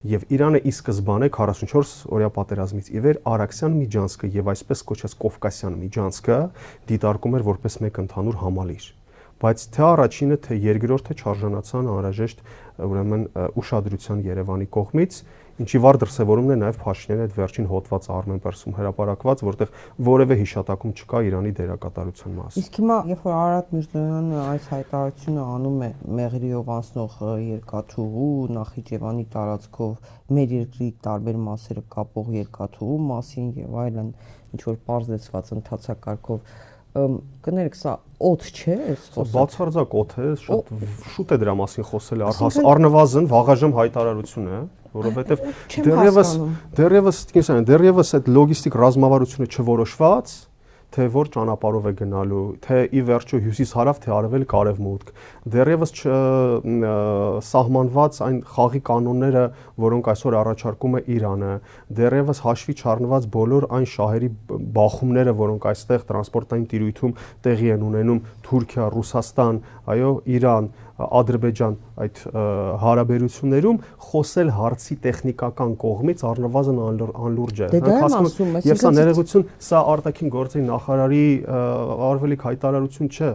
Եվ Իրանը ի սկզբանե 44 օրյա պատերազմից ի վեր Արաքսյան միջանցքը եւ այսպես կոչված Կովկասյան միջանցքը դիտարկում էր որպես մեկ ընդհանուր համալիր։ Բայց թե առաջինը, թե երկրորդը չարժանացան անհրաժեշտ ուրեմն ուշադրության Երևանի կողմից, ինչի վառ դրսևորումն է նաև Փաշինյանի այդ վերջին հոդվածը Armenpress-ում հրապարակված, որտեղ որևէ հիշատակում չկա Իրանի դերակատարության մասին։ Իսկ հիմա, երբ որ Արարատ Միրզոյանը այս հայտարարությունը անում է Մեղրիով անցնող երկաթուղու Նախիջևանի տարածքով մեր երկրի տարբեր մասերը կապող երկաթուղու մասին եւ այլն, ինչ որ պարզեցված ընթացակարգով կներեք, սա օդ չէ, այս խոսքը։ Բացարձակ օդ է, շատ շուտ է դրա մասին խոսել, առնվազն վաղաժամ հայտարարություն է, որովհետև դեռևս այդ լոգիստիկ ռազմավարությունը չորոշված, թե որ ճանապարհով է գնալու, թե ի վերջո հյուսիս-հարավ, թե արևելք-արևմուտք, դեռևս սահմանված այն խաղի կանոնները, որոնք այսօր առաջարկում է Իրանը, դեռևս հաշվի չառնված բոլոր այն շահերի բախումները, որոնք այստեղ տրանսպորտային տիրույթում տեղի են ունենում, Թուրքիա, Ռուսաստան, այո, Իրան, Ադրբեջան այդ հարաբերություններում խոսել հարցի տեխնիկական կողմից առնվազն անլուրջ է։ Եվ սա ներողություն, սա արտաքին գործերի նախարարի արվելիք հայտարարություն չէ։